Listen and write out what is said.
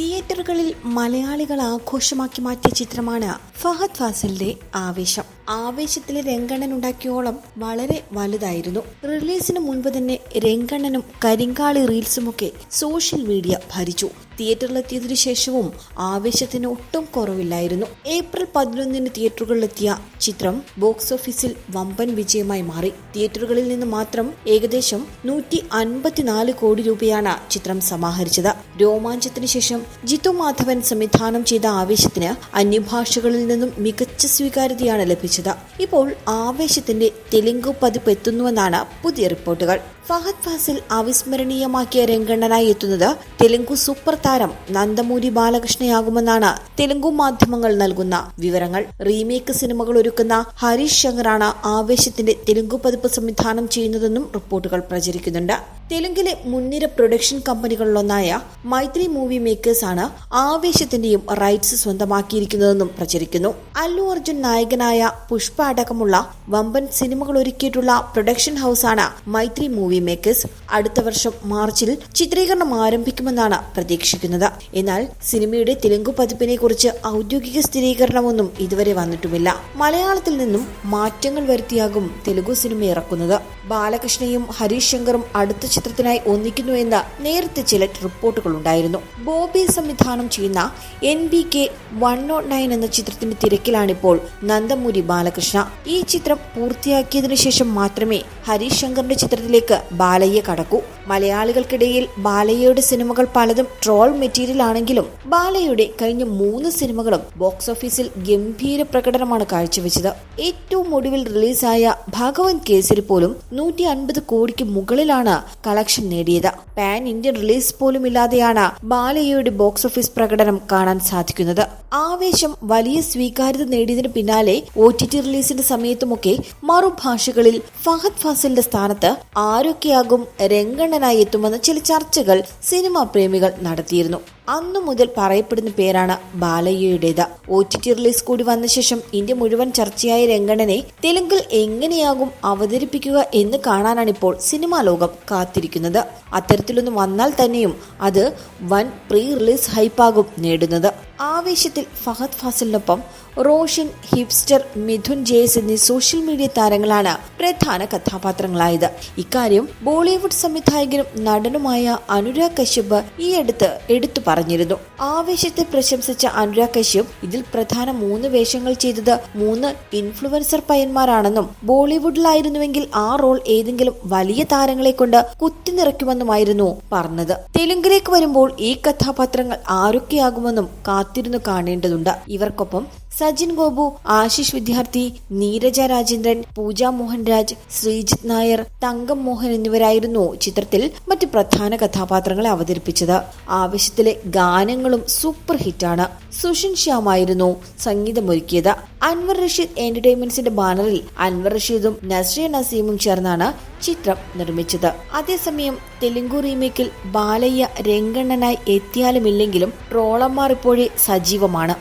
തിയേറ്ററുകളിൽ മലയാളികൾ ആഘോഷമാക്കി മാറ്റിയ ചിത്രമാണ് ഫഹദ് ഫാസിലിന്റെ ആവേശം. ആവേശത്തിലെ രംഗണ്ണൻ ഉണ്ടാക്കിയോളം വളരെ വലുതായിരുന്നു. റിലീസിന് മുൻപ് തന്നെ രംഗണ്ണനും കരിങ്കാളി റീൽസുമൊക്കെ സോഷ്യൽ മീഡിയ ഭരിച്ചു. തിയേറ്ററിലെത്തിയതിനു ശേഷവും ആവേശത്തിന് ഒട്ടും കുറവില്ലായിരുന്നു. ഏപ്രിൽ 11 തിയേറ്ററുകളിലെത്തിയ ചിത്രം ബോക്സ് ഓഫീസിൽ വമ്പൻ വിജയമായി മാറി. തിയേറ്ററുകളിൽ നിന്ന് മാത്രം ഏകദേശം 154 കോടി രൂപയാണ് ചിത്രം സമാഹരിച്ചത്. രോമാഞ്ചത്തിന് ശേഷം ജിത്തു മാധവൻ സംവിധാനം ചെയ്ത ആവേശത്തിന് അന്യഭാഷകളിൽ നിന്നും മികച്ച സ്വീകാര്യതയാണ് ലഭിച്ചത്. ഇപ്പോൾ ആവേശത്തിന്റെ തെലുങ്ക് പതിപ്പ് എത്തുന്നുവെന്നാണ് പുതിയ റിപ്പോർട്ടുകൾ. ഫഹദ് ഫാസിൽ അവിസ്മരണീയമാക്കിയ രംഗണ്ണനായി എത്തുന്നത് തെലുങ്കു സൂപ്പർ താരം നന്ദമൂരി ബാലകൃഷ്ണയാകുമെന്നാണ് തെലുങ്കു മാധ്യമങ്ങൾ നൽകുന്ന വിവരങ്ങൾ. റീമേക്ക് സിനിമകൾ ഒരുക്കുന്ന ഹരീഷ് ശങ്കറാണ് ആവേശത്തിന്റെ തെലുങ്കു പതിപ്പ് സംവിധാനം ചെയ്യുന്നതെന്നും റിപ്പോർട്ടുകൾ പ്രചരിക്കുന്നുണ്ട്. തെലുങ്കിലെ മുൻനിര പ്രൊഡക്ഷൻ കമ്പനികളിലൊന്നായ മൈത്രി മൂവി മേക്കേഴ്സ് ആണ് ആവേശത്തിന്റെയും റൈറ്റ്സ് സ്വന്തമാക്കിയിരിക്കുന്നതെന്നും പ്രചരിക്കുന്നു. അല്ലു അർജുൻ നായകനായ പുഷ്പ അടക്കമുള്ള വമ്പൻ സിനിമകൾ ഒരുക്കിയിട്ടുള്ള പ്രൊഡക്ഷൻ ഹൌസാണ് മൈത്രി മൂവി മേക്കേഴ്സ്. അടുത്ത വർഷം മാർച്ചിൽ ചിത്രീകരണം ആരംഭിക്കുമെന്നാണ് പ്രതീക്ഷിക്കുന്നത്. എന്നാൽ സിനിമയുടെ തെലുങ്കു പതിപ്പിനെ കുറിച്ച് ഔദ്യോഗിക സ്ഥിരീകരണമൊന്നും ഇതുവരെ വന്നിട്ടുമില്ല. മലയാളത്തിൽ നിന്നും മാറ്റങ്ങൾ വരുത്തിയാകും തെലുഗു സിനിമ ഇറക്കുന്നത്. ബാലകൃഷ്ണയും ഹരീഷ് ശങ്കറും അടുത്ത ചിത്രത്തിനായി ഒന്നിക്കുന്നുവെന്ന് നേരത്തെ ചില റിപ്പോർട്ടുകളുണ്ടായിരുന്നു. ബോബി സംവിധാനം ചെയ്യുന്ന NBK 109 എന്ന ചിത്രത്തിന്റെ തിരക്കിലാണിപ്പോൾ നന്ദമൂരി ബാലകൃഷ്ണ. ഈ ചിത്രം പൂർത്തിയാക്കിയതിനു ശേഷം മാത്രമേ ഹരീഷ് ശങ്കറിന്റെ ചിത്രത്തിലേക്ക് ബാലയ്യ കടക്കൂ. മലയാളികൾക്കിടയിൽ ബാലയ്യയുടെ സിനിമകൾ പലതും ട്രോൾ മെറ്റീരിയൽ ആണെങ്കിലും ബാലയ്യയുടെ കഴിഞ്ഞ 3 സിനിമകളും ബോക്സ് ഓഫീസിൽ ഗംഭീര പ്രകടനമാണ് കാഴ്ചവെച്ചത്. ഏറ്റവും ഒടുവിൽ റിലീസായ ഭഗവൻ കേസരി പോലും 150 കോടിക്ക് മുകളിലാണ് കളക്ഷൻ നേടിയത്. പാൻ ഇന്ത്യൻ റിലീസ് പോലും ഇല്ലാതെയാണ് ബാലയ്യയുടെ ബോക്സ് ഓഫീസ് പ്രകടനം കാണാൻ സാധിക്കുന്നത്. ആവേശം വലിയ സ്വീകാര്യത നേടിയതിനു പിന്നാലെ OTT റിലീസിന്റെ സമയത്തുമൊക്കെ മറുഭാഷകളിൽ ഫഹദ് ഫാസിലിന്റെ സ്ഥാനത്ത് ആരൊക്കെയാകും രംഗണ്ണനായി എത്തുമെന്ന ചില ചർച്ചകൾ സിനിമാ പ്രേമികൾ നടത്തിയിരുന്നു. അന്നു മുതൽ പറയപ്പെടുന്ന പേരാണ് ബാലയ്യയുടേത്. OTT റിലീസ് കൂടി വന്ന ശേഷം ഇന്ത്യ മുഴുവൻ ചർച്ചയായ രംഗണ്ണനെ തെലുങ്കിൽ എങ്ങനെയാകും അവതരിപ്പിക്കുക എന്ന് കാണാനാണിപ്പോൾ സിനിമാ ലോകം കാത്തിരിക്കുന്നത്. അത്തരത്തിലൊന്നും വന്നാൽ തന്നെയും അത് വൻ പ്രീ റിലീസ് ഹൈപ്പാകും നേടുന്നത്. ആവേശത്തിൽ ഫഹദ് ഫാസിലിനൊപ്പം റോഷൻ, ഹിപ്സ്റ്റർ, മിഥുൻ ജേസ് എന്നീ സോഷ്യൽ മീഡിയ താരങ്ങളാണ് പ്രധാന കഥാപാത്രങ്ങളായത്. ഇക്കാര്യം ബോളിവുഡ് സംവിധായകനും നടനുമായ അനുരാഗ് കശ്യപ് ഈ അടുത്ത് എടുത്തു പറഞ്ഞിരുന്നു. ആവേശത്തെ പ്രശംസിച്ച അനുരാഗ് കശ്യപ് ഇതിൽ പ്രധാന 3 വേഷങ്ങൾ ചെയ്തത് 3 ഇൻഫ്ലുവൻസർ പയ്യന്മാരാണെന്നും ബോളിവുഡിലായിരുന്നുവെങ്കിൽ ആ റോൾ ഏതെങ്കിലും വലിയ താരങ്ങളെ കൊണ്ട് കുത്തി നിറയ്ക്കുമെന്നുമായിരുന്നു പറഞ്ഞത്. തെലുങ്കിലേക്ക് വരുമ്പോൾ ഈ കഥാപാത്രങ്ങൾ ആരൊക്കെയാകുമെന്നും കാത്തിരുന്നു കാണേണ്ടതുണ്ട്. ഇവർക്കൊപ്പം സജിൻ ഗോപു, ആശിഷ് വിദ്യാർത്ഥി, നീരജ രാജേന്ദ്രൻ, പൂജ മോഹൻരാജ്, ശ്രീജിത്ത് നായർ, തങ്കം മോഹൻ എന്നിവരായിരുന്നു ചിത്രത്തിൽ മറ്റ് പ്രധാന കഥാപാത്രങ്ങളെ അവതരിപ്പിച്ചത്. ആവേശത്തിലെ ഗാനങ്ങളും സൂപ്പർ ഹിറ്റാണ്. സുഷിൻ ശ്യാമായിരുന്നു സംഗീതമൊരുക്കിയത്. അൻവർ റഷീദ് എന്റർടൈൻമെന്റ്സിന്റെ ബാനറിൽ അൻവർ റഷീദും നസ്രിയ നസീമും ചേർന്നാണ് ചിത്രം നിർമ്മിച്ചത്. അതേസമയം തെലുങ്കു റീമേക്കിൽ ബാലയ്യ രംഗണ്ണനായി എത്തിയാലുമില്ലെങ്കിലും ട്രോളന്മാർ ഇപ്പോഴേ സജീവമാണ്.